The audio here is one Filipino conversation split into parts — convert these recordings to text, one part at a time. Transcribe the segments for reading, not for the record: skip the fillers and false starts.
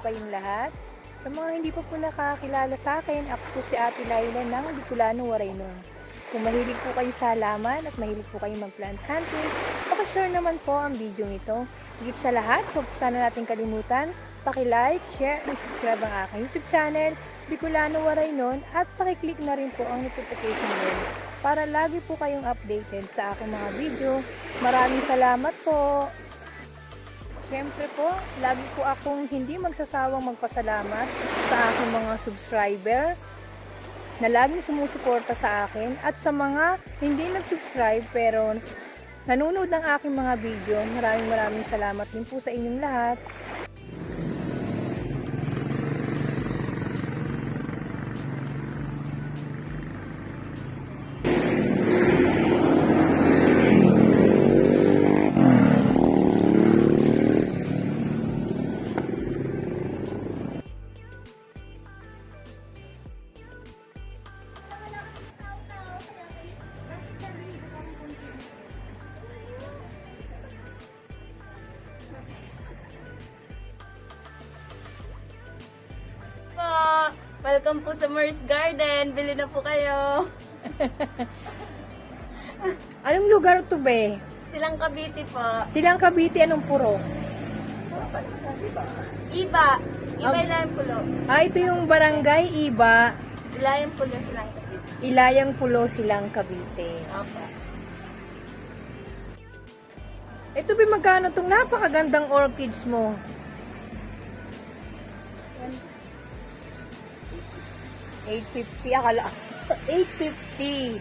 kayong lahat. Sa mga hindi pa po nakakilala sa akin, ako po si Ate Laila ng Bicolano, Waraynon. Kung mahilig po kayo sa halaman at mahilig po kayo mag-plant hunting, pakishare naman po ang video ito. Higit sa lahat, huwag sana natin kalimutan, paki-like, share, and subscribe ang aking YouTube channel, Bicolano, Waraynon, at paki-click na rin po ang notification bell para lagi po kayong updated sa aking mga video. Maraming salamat po! Siyempre po, lagi po akong hindi magsasawang magpasalamat sa aking mga subscriber na laging sumusuporta sa akin at sa mga hindi nag-subscribe pero nanonood ng aking mga video. Maraming salamat din po sa inyong lahat. Welcome po sa Mer's Garden. Bili na po kayo. Anong lugar to be? Silang Cavite po. Silang Cavite, anong puro? Iba. Iba Ilayang Pulo. Ito yung barangay Iba, Ilayang Pulo silang Cavite. Ilayang Pulo, Silang Cavite. Okay. Ito ba magkano itong napakagandang orchids mo? 850, akala 850.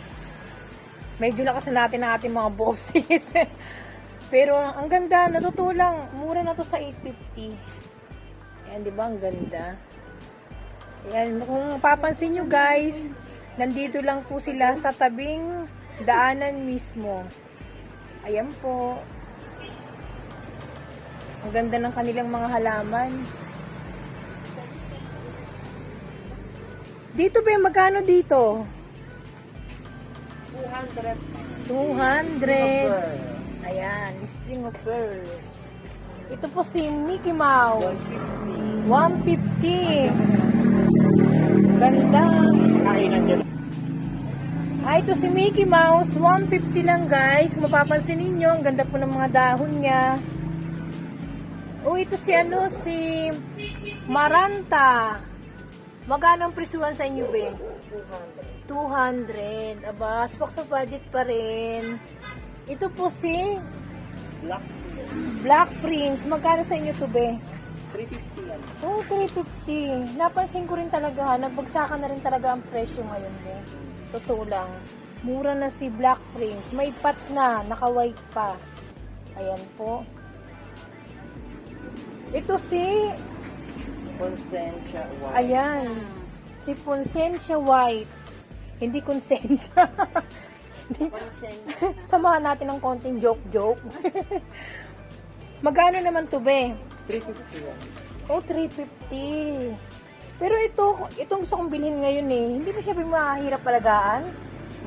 Medyo lakas na natin ang ating mga bosses. Pero ang ganda, natutulang. Mura na to sa 850. Ayan, di ba? Ang ganda. Ayan, kung papansin nyo guys, nandito lang po sila sa tabing daanan mismo. Ayan po. Ang ganda ng kanilang mga halaman. Dito ba, magkano dito? 200. Ayan, string of pearls. Ito po si Mickey Mouse. 150. Ganda. Ito si Mickey Mouse. 150 lang guys. Mapapansin ninyo, ang ganda po ng mga dahon niya. Ito si si Maranta. Magkano ang presyuhan sa inyo, be? 200. Aba, spak sa budget pa rin. Ito po si Black Prince. Magkano sa inyo to, be? 350 yan. 350. Napansin ko rin talaga, nagbagsakan na rin talaga ang presyo ngayon, be. Totoo lang. Mura na si Black Prince. May pat na, naka-white pa. Ayan po. Ito si Consensya white. ayan. Si Consensya White. Hindi Consensya. Samahan natin ng konting joke. Magkano naman to, be? 350 yan. 350. Pero itong gusto kong bilhin ngayon eh. Hindi ba siya mahirap palagaan?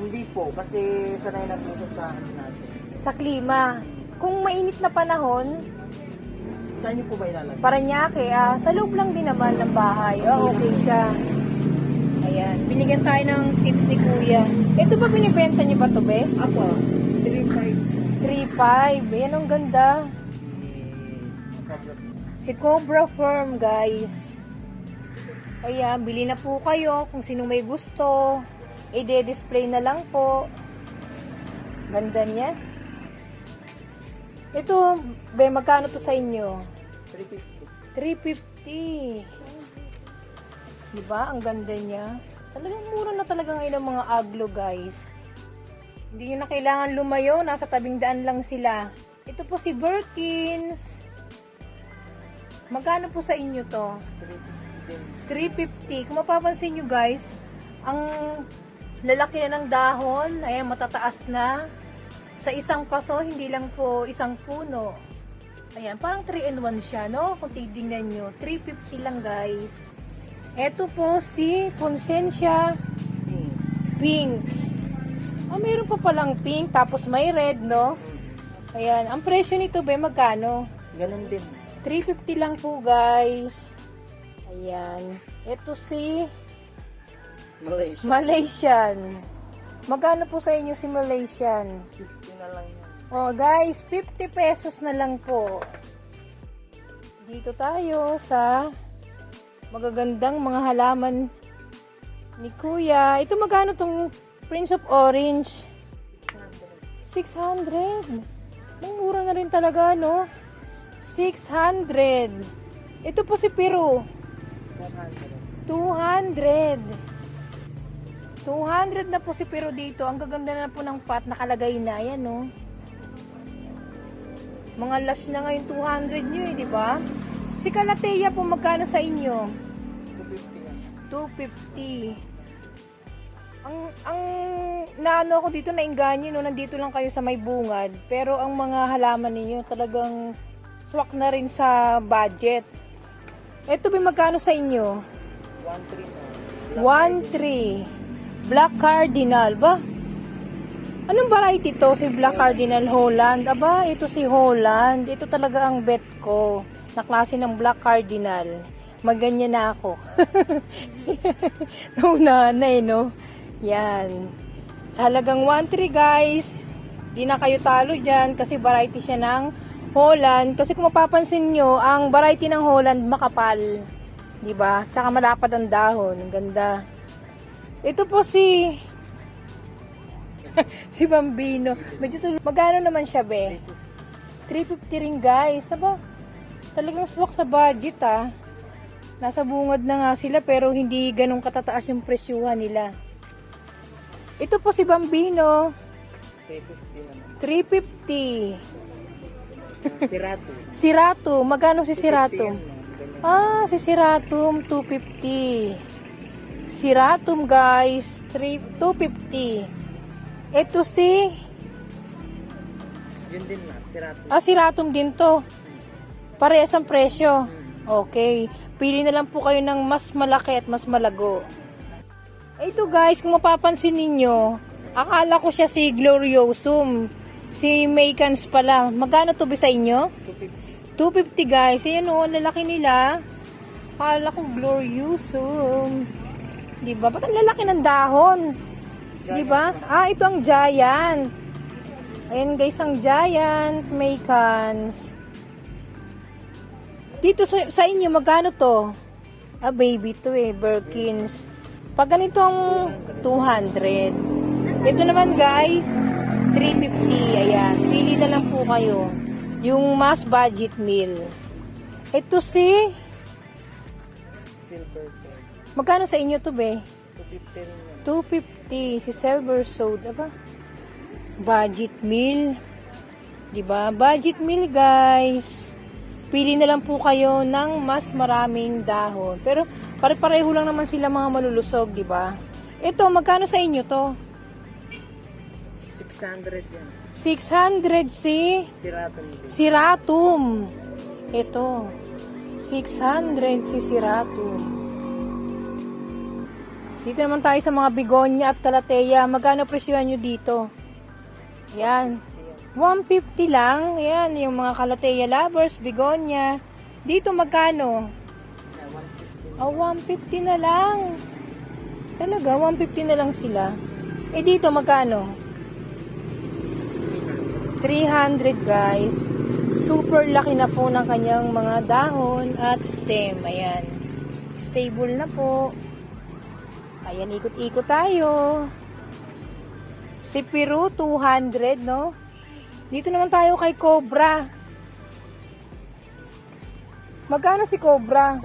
Hindi po, kasi sanay na po sa akin natin. Sa klima. Kung mainit na panahon, Saan niyo po ba ilalagay? Paranaque, sa loob lang din naman ng bahay. Okay siya. Ayan. Binigyan tayo ng tips ni Kuya. Ito ba binibenta niyo ba to, be? Apo, 350. 3.5. Ayan, ang ganda. Si Cobra Firm, guys. Ayan, bili na po kayo kung sino may gusto. I-display na lang po. Ganda niya. Ito, be, magkano to sa inyo? 350. Diba? Ang ganda niya. Talagang mura na talaga ngayon ang mga aglo, guys. Hindi nyo na kailangan lumayo. Nasa tabing daan lang sila. Ito po si Birkins. Magkano po sa inyo to? 350. Kung mapapansin nyo, guys, ang lalaki na ng dahon. Ayan, matataas na. Sa isang paso, hindi lang po isang puno. Ayan, parang 3-in-1 siya, no? Kung titignan nyo, 350 lang, guys. Ito po si Consensya Pink. Mayroon pa palang pink, tapos may red, no? Ayan, ang presyo nito, be, magkano? Ganun din. 350 lang po, guys. Ayan. Ito si Malaysia. Malaysian. Magkano po sa inyo si Malaysian? 50 na lang yan. Oh, guys, 50 pesos na lang po. Dito tayo sa magagandang mga halaman ni Kuya. Ito magkano tong Prince of Orange? 600. Ang mura na rin talaga, no? 600. Ito po si Peru. 200. 200 na po si Peru dito. Ang gaganda na po ng pot. Nakalagay na. Ayan, no? Mga last na ngayon 200 nyo, eh, di ba? Si Calathea po, magkano sa inyo? 250 yan. 250. Ang naano ako dito, nainganyo, no? Nandito lang kayo sa may bungad. Pero ang mga halaman ninyo, talagang swak na rin sa budget. Ito ba magkano sa inyo? 1.3 na. 1.3. Black Cardinal ba? Anong variety to? Si Black Cardinal Holland. Aba, ito si Holland. Ito talaga ang bet ko na klase ng Black Cardinal. Magganyan na ako. Nauna na eh, no? Yan. Sa halagang 1.3 guys, di na kayo talo dyan kasi variety siya ng Holland. Kasi kung mapapansin nyo, ang variety ng Holland makapal. Diba? Tsaka malapad ang dahon. Ang ganda. Ito po si si Bambino. Medyo magkano naman siya, be? 350 rin, guys. Aba, talagang swak sa budget, ah. Nasa bungad na nga sila, pero hindi ganun katataas yung presyuhan nila. Ito po si Bambino. 350 naman. 350. Sirato. Sirato. Magkano si Sirato? 250 yan, no? Ganyan. Ah, si Siratum, 250. Siratum, guys, 250. Ito si... Yun din na, Sirato. Ah, Siratum din to. Parehas ang presyo. Okay. Pili na lang po kayo ng mas malaki at mas malago. Ito guys, kung mapapansin ninyo, akala ko siya si Gloriosum. Si Maycans pala. Magkano to ba sa inyo? 250 guys. Ayan o, lalaki nila. Akala ko Gloriosum. Diba? Ba't ang lalaki ng dahon? Diba? Ah, ito ang Giant. Ayan guys, ang Giant Maycans. Dito sa inyo, magkano to? Ah, baby to eh, Birkins. Pag ganito ang 200. Ito naman guys, 350. Ayan, pili na lang po kayo. Yung mas budget meal. Ito si... Silver Sword. Magkano sa inyo to, be? 250 rin yan. 250. Si Silver Sword. Aba? Budget meal. Diba? Budget meal, guys. Pili na lang po kayo ng mas maraming dahon. Pero pare-pareho lang naman sila mga malulusog, diba? Ito, magkano sa inyo to? 600 yan. 600 si Sirato din. Siratum. Ito. 600 si Siratum. Dito naman tayo sa mga Begonia at Calathea. Magkano presyohan nyo dito? Yan. 150 lang. Yan, yung mga Calathea lovers, Begonia. Dito magkano? 150 na lang. Talaga, 150 na lang sila. Eh dito magkano? 300 guys. Super laki na po ng kanyang mga dahon at stem. Ayan. Stable na po. Ayan, ikot-ikot tayo. Si Peru, 200, no? Dito naman tayo kay Cobra. Magkano si Cobra?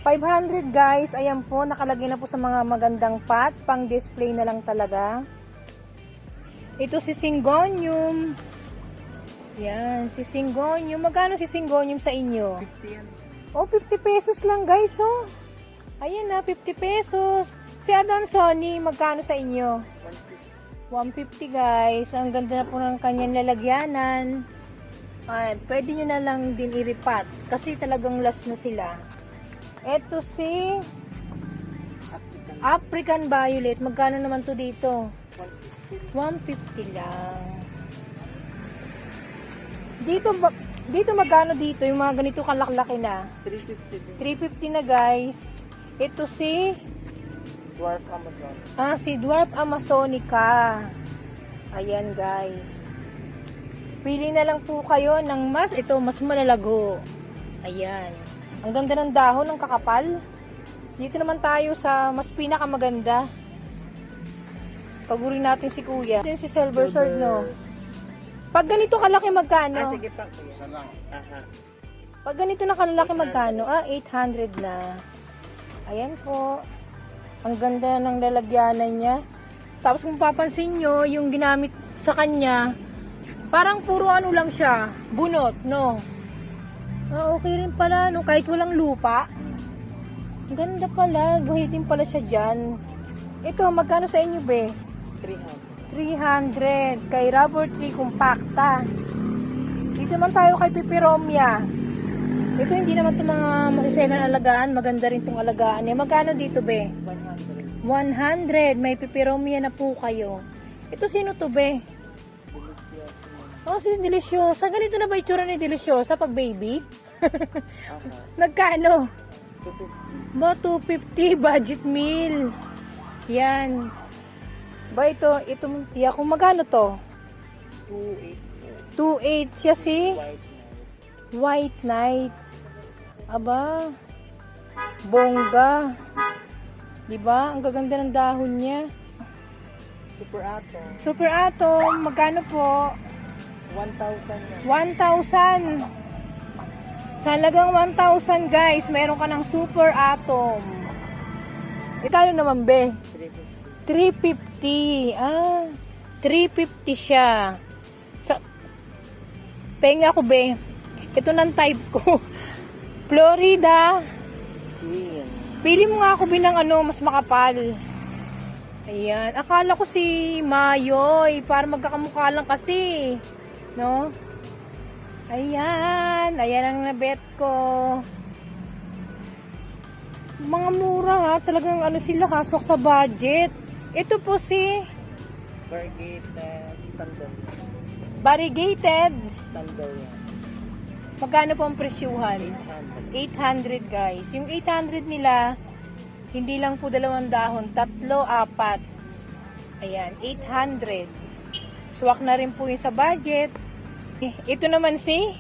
500 guys. Ayan po, nakalagay na po sa mga magandang pot. Pang display na lang talaga. Ito si Syngonium. Yan, si Syngonium. Magkano si Syngonium sa inyo? 50 yan. Oh, 50 pesos lang guys, oh. Ayan na, 50 pesos. Si Adansoni, magkano sa inyo? 150 guys. Ang ganda na po ng kanyang lalagyanan. Ay, pwede nyo na lang din iripat. Kasi talagang last na sila. Ito si African Violet. Magkano naman to dito? 150 lang. Dito, Dito magkano dito? Yung mga ganito kalaklaki na. 350 din. 350 na guys. Ito si Dwarf Amazon. si Dwarf Amazonica. Ayan guys. Pili na lang po kayo ng mas malalago. Ayan. Ang ganda ng dahon, ng kakapal. Dito naman tayo sa mas pinakamaganda. Paguri natin si Kuya. Din si Silver Sword, no? Pag ganito kalaki magkano? Sige pa. Isa lang. Aha. Pag ganito na kalaki magkano? 800 na. Ayan po. Ang ganda ng lalagyanan niya. Tapos kung papansin nyo, yung ginamit sa kanya, parang puro ano lang siya. Bunot, no? Okay rin pala, no? Kahit walang lupa. Ang ganda pala. Guhitin pala siya dyan. Ito, magkano sa inyo, be? 300. Kay Rubber Tree Compacta. Dito naman tayo kay Pipiromia. Ito hindi naman itong mga masisegan alagaan. Maganda rin itong alagaan niya. Magkano dito, be? 100. May Pipiromia na po kayo. Ito sino to, be? Si Deliciosa. Ganito na ba itsura ni Deliciosa pag baby? Magkano? 250 budget meal. Yan. Ba itong tiya kung magkano to? 2.8 siya si White Knight. Aba. Bongga. 'Di ba? Ang gaganda ng dahon niya. Super Atom, magkano po? 1,000 1,000. Sa halagang 1,000 guys, meron ka ng Super Atom. Italo naman, be? 350. 350 siya. Penga ko, be. Ito ng type ko. Florida. Pili mo nga ako bilang mas makapal. Ayan. Akala ko si Mayoy. Para magkakamukha lang kasi. No? Ayan. Ayan ang nabet ko. Mga mura ha. Talagang sila kaswak sa budget. Ito po si Variegated Standard. Magkano po ang presyuhan? 800 guys. Yung 800 nila, hindi lang po 2 dahon, 3, 4. Ayan, 800. Swak na rin po yung sa budget. Ito naman si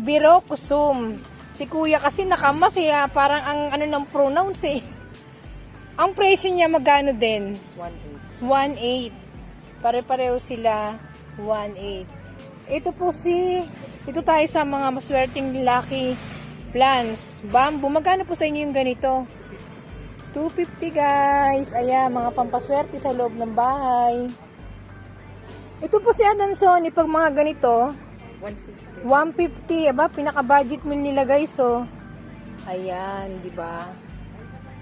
Birokusum. Si Kuya kasi nakamas parang ang ng pronouns Ang presyo niya magkano din? 1.8. Pare-pareho sila 1.8. Ito tayo sa mga maswerteng lucky plants. Bamboo. Magkano po sa inyo yung ganito? 250 guys. Ayan, mga pampaswerte sa loob ng bahay. Ito po si Adansoni. Pag mga ganito, 150. Aba, pinaka-budget meal nila guys. Ayan, di ba?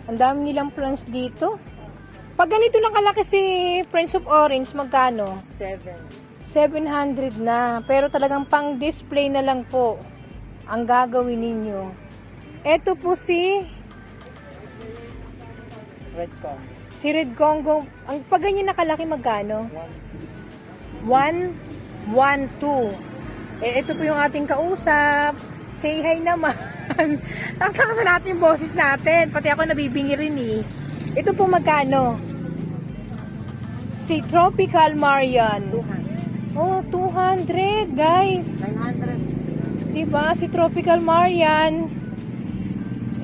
Ang dami nilang plants dito. Pag ganito lang kalaki si Prince of Orange, magkano? 700 na. Pero talagang pang display na lang po ang gagawin ninyo. Ito po si Red Congo. Ang pag ganyan nakalaki magkano? 112. Ito po yung ating kausap. Say hi naman. Tapos nakasan natin yung boses natin. Pati ako nabibingi rin Ito po magkano? Si Tropical Marian. 200 guys. 900. Diba? Si Tropical Marian.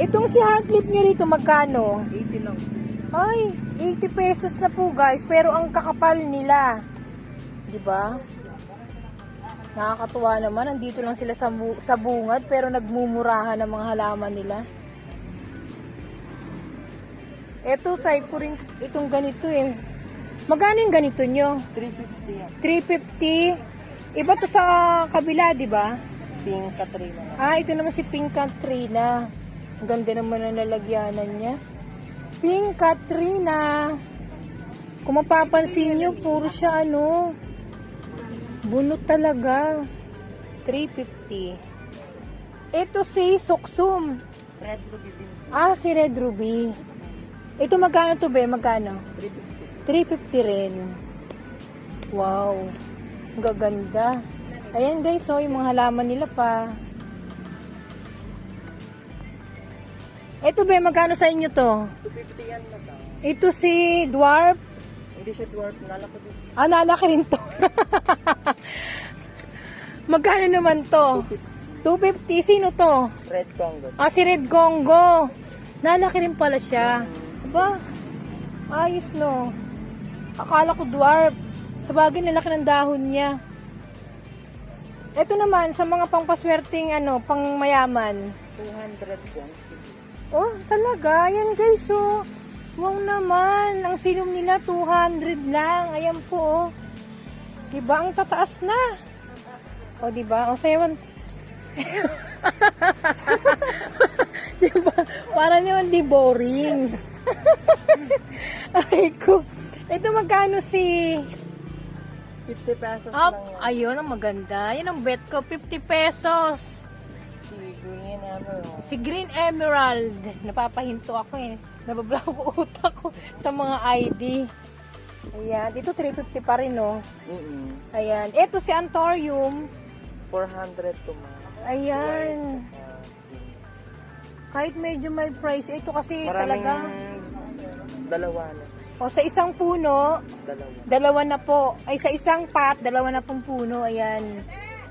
Itong si Heartleaf nyo rito magkano? 80 lang. Ay, 80 pesos na po guys. Pero ang kakapal nila. Diba? Nakakatuwa naman. Nandito lang sila sa bungad. Pero nagmumurahan ng mga halaman nila. Ito type ko rin itong ganito Magkano yung ganito nyo? 350 yan. 350. Iba to sa kabila, di ba? Pink Katrina. Ito naman si Pink Katrina. Ang ganda naman ang lalagyanan niya. Pink Katrina. Kung mapapansin nyo, puro siya bunot talaga. 350. Ito si Suksum. Red Ruby din. Si Red Ruby. Ito magkano to be? Magkano? 350 rin. Wow. Ang gaganda. Ayan guys, so yung mga halaman nila pa. Ito ba, magkano sa inyo to? 250 yan na daw. Ito si dwarf. Hindi siya dwarf, nalaki din. Ah, nalaki rin to. Magkano naman to? 250. Sino to? Red Congo. Ah, si Red Congo. Nalaki rin pala siya. Aba, ayos no. Akala ko dwarf. Sa bagay, nalaki ng dahon niya. Ito naman, sa mga pangpaswerteng pang mayaman. 200 yan. Oh, talaga. Ayan guys, oh. Wow naman. Ang silom nila, 200 lang. Ayan po, oh. Diba? Ang tataas na. O, diba? O, sayawan. Diba? Para naman di boring. Ay ko. Ito magkano si... 50 pesos Up, lang yan. ayun ang maganda. Yan ang bet ko, 50 pesos. Si Green Emerald. Si Green Emerald. Napapahinto ako eh. Nabablock ko utak ko sa mga ID. Ayan, dito 350 pa rin oh. Ayan, ito si Anthurium. 400 to mga. Ayan. Kahit medyo may price, ito kasi Maraming talaga. dalawa na. O sa isang puno, Dalawa. 2 na po. Ay sa isang pot, 2 na pong puno. Ayan.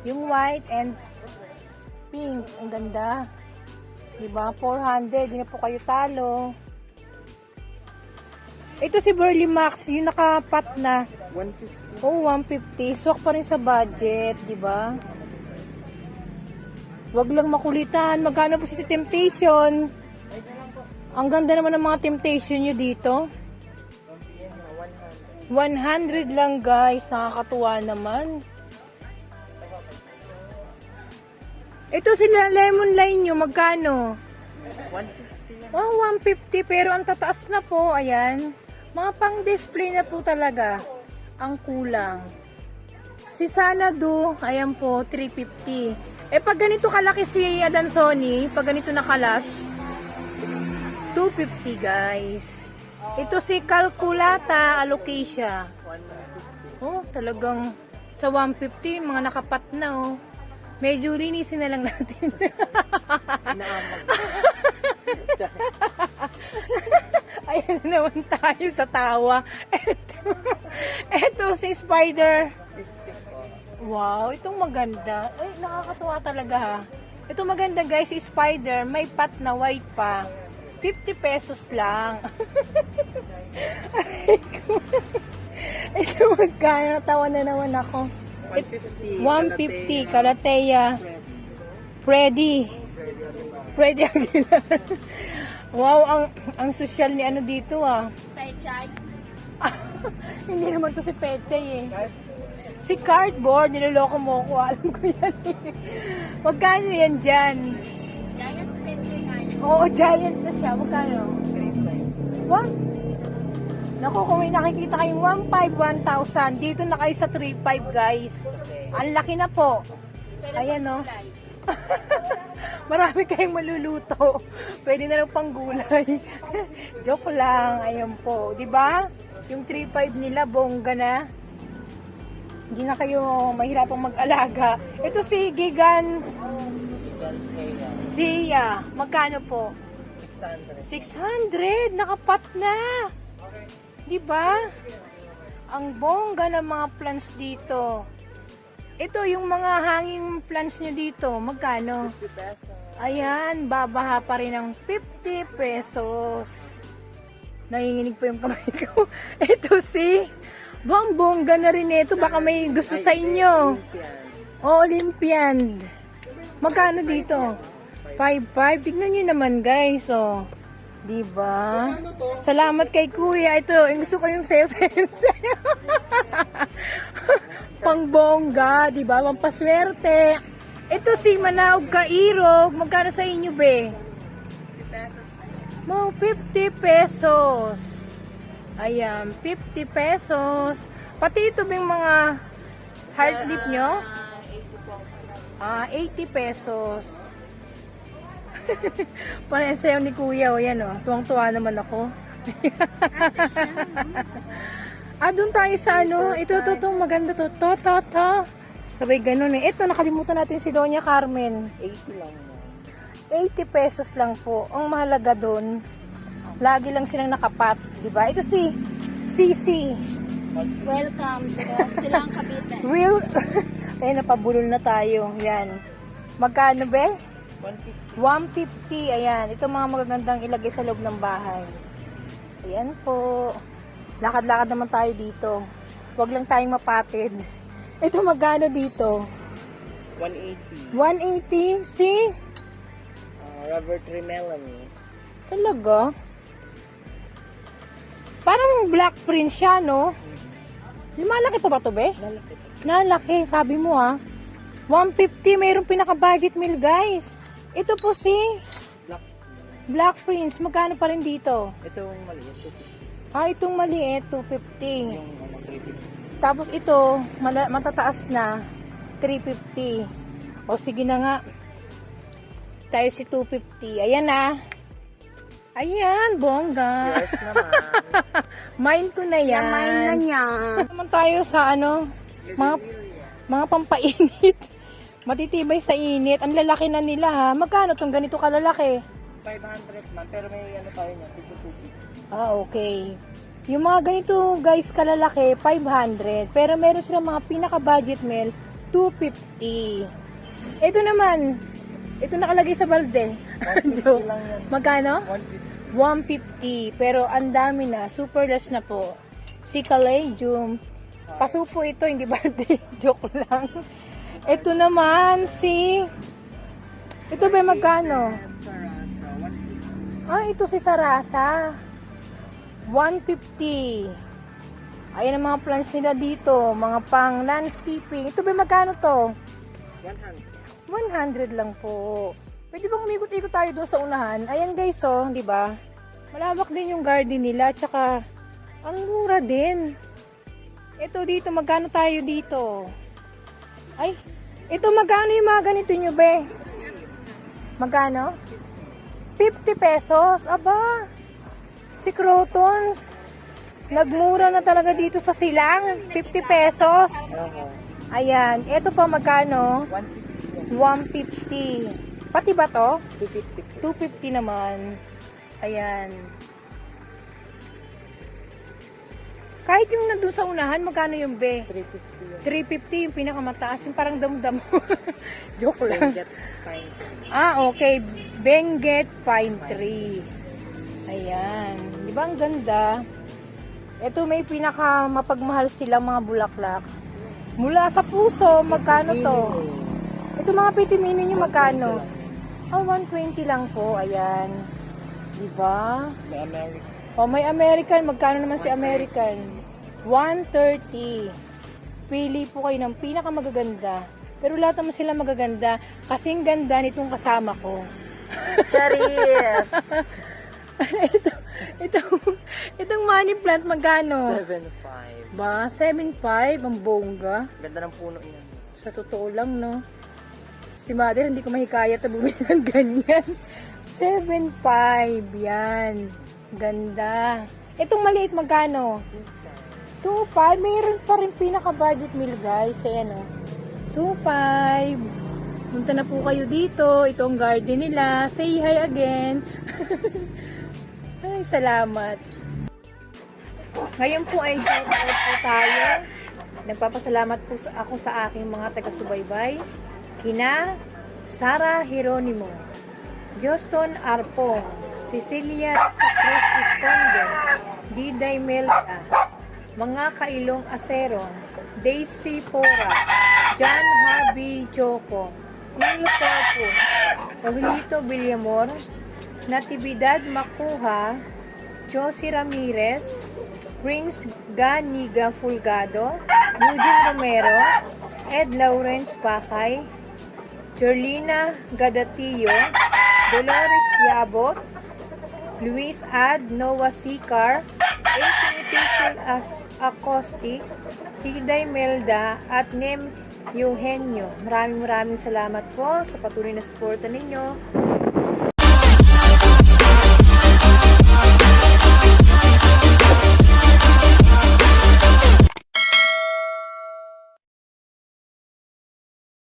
Yung white and pink. Ang ganda. Diba? 400. Di na po kayo talo. Ito si Burley Max. Yung nakapat na. 150. Oh, 150. Swak pa rin sa budget. Diba? Wag lang makulitan. Magkano po si Temptation? Ang ganda naman ng mga Temptation nyo dito. 100 lang guys, nakakatuwa naman. Ito sila lemon line nyo, magkano? 150 yan. Oh, 150 pero ang tataas na po, ayan. Mga pang display na po talaga. Ang kulang. Si Sanadu, ayan po, 350. Eh pag ganito kalaki si Adansoni, pag ganito na kalash, 250 guys. Ito si Calculata Alocasia. 150. Oh, talagang sa 150, mga nakapat na oh. Medyo linisin na lang natin. Naamag. Ayan na naman tayo sa tawa. Ito si Spider. 50 po. Wow, itong maganda. Ay, nakakatuwa talaga ha. Ito maganda guys, si Spider. May pat na white pa. 50 pesos lang. Ito magkano? Natawa na naman ako. 150. 150, Calathea. Freddy. Freddy Aguilar. Wow, ang social ni ano dito ah. Pechay. Hindi naman to si Pechay eh. Si Cardboard, niloloko mo ko. Alam ko yan eh. Magkano yan dyan? Giant Pechay nga yun. Oo, giant na siya. Magkano? What? Naku, kung may nakikita kayong 1,500, 1,000, dito na kayo sa 3,500 guys. Ang laki na po. Ayan no. Marami kayong maluluto. Pwede na lang pang gulay. Joke lang. Ayan po. 'Di ba? Yung 3,500 nila, bongga na. Hindi na kayo mahirapang mag-alaga. Ito si Gigan Zia. Magkano po? 600. Nakapat na. Diba? Ang bongga ng mga plants dito. Ito yung mga hanging plants nyo dito. Magkano? 50 pesos. Ayan, babaha pa rin ng 50 pesos. Nanginginig po yung kamay ko. Ito si bongga na rin ito. Baka may gusto sa inyo. O, Olympian. Magkano dito? 5,500. Tignan nyo naman guys. O. Diba? Salamat kay Kuya. Ito, yung gusto ko yung sayo. Pangbongga, diba? Pampaswerte. Ito si Manaog Kairog. Magkano sa inyo, be? 50 pesos. Ayan, 50 pesos. Pati ito bing mga heart leaf nyo? 80 pesos. Parang sayo ni Kuya, o yan o. Tuwang-tuwa naman ako. Doon tayo sa ano. Ito, maganda to. To. Sabay ganun eh. Ito, nakalimutan natin si Doña Carmen. 80 lang yan. 80 pesos lang po. Ang mahalaga doon, lagi lang silang nakapat, di ba? Ito si Sisi. Welcome to Silang Cavite. Will, ayun, napabulol na tayo. Yan. Magkano be? 150. 150. Ayan. Ito mga magagandang ilagay sa loob ng bahay. Ayan po. Lakad-lakad naman tayo dito. Huwag lang tayong mapatid. Ito magkano dito? 180. 180. See? Rubber tree melon. Talaga? Parang black print siya, no? Lumalaki pa ba to, be? Lalaki. Nalaki, sabi mo ha. 150, mayroong pinaka-budget meal, guys. Ito po si Black. Black Prince. Magkano pa rin dito? Ito yung maliit. Itong maliit, 250. Yung 350. Tapos ito, matataas na, 350. O sige na nga. Tayo si 250. Ayan na. Ayan, bongga. Yes naman. Mine ko na yan. Mine na niya. Naman tayo sa mga pampainit. Matitibay sa init. Ang lalaki na nila ha. Magkano tong ganito kalalaki? 500 man, pero may ano tayo niya, dito 250. Okay. Yung mga ganito guys kalalaki, 500. Pero meron silang mga pinaka-budget meal, 250. Ito naman, ito nakalagay sa balde. 150 lang yan. Magkano? 150. 150. Pero ang dami na. Super less na po. Si Calejum. Pasupo ito, hindi balde. Joke lang. Ito naman si... Ito ba magkano? Sarasa, 150. Ito si Sarasa. 150. Ayan ang mga plants nila dito. Mga pang landscaping. Ito ba magkano to? 100. 100 lang po. Pwede bang umikot-ikot tayo doon sa unahan? Ayan guys, oh, di ba? Malawak din yung garden nila, tsaka ang mura din. Ito dito, magkano tayo dito? Ay, ito magkano yung mga ganito nyo, be? Magkano? 50 pesos. Aba, si Crotons. Nagmura na talaga dito sa Silang. 50 pesos. Ayan, ito pa magkano? 150. Pati ba to? 250. 250 naman. Ayan. Kahit yung nandun sa unahan, magkano yung be? 350 350 yun. yung pinakamataas, yung parang damdam. Joke lang. Benguet pine tree. Okay. Benguet pine tree. Ayan. Di ba ang ganda? Ito may pinaka mapagmahal silang mga bulaklak. Mula sa puso, magkano to? Ito mga pitimini nyo, magkano? 120 lang po. Ayan. Diba? May American. May American. Magkano naman si American? 130. Pili po kayo ng pinakamagaganda. Pero lahat naman sila magaganda. Kasing ganda nitong kasama ko. Charis! Itong money plant, magkano? 7.5. Ba, 7.5 ang bongga. Ganda ng puno niya. Sa totoo lang, no? Si mother, hindi ko mahikayat na bumili ng ganyan. 7.5. Yan. Ganda. Itong maliit, magkano? 2.5. Mayroon pa rin pinaka-budget meal, guys. Ayan, o. 2.5. Punta na po kayo dito. Ito ang garden nila. Say hi again. Ay, salamat. Ngayon po ay shout out po tayo. Nagpapasalamat po ako sa aking mga taga-subaybay. Kina Sara Hieronimo, Joston Arpong, Cecilia sa Cruz Esconde, Diday Melda, mga Kailong Aseron, Daisy Pora, John Harvey Joko, Nilo Corpo, Rogelito Villamor, Natividad Makuha, Josie Ramirez, Prince Ganiga Fulgado, Eugene Romero, Ed Lawrence Pakay, Jorlina Gadatillo, Dolores Yabot, Luis Ad, Noah Sicar, Etitil Acosti, Tiday Melda, at Nem Eugenio. Maraming salamat po sa patuloy na suporta ninyo.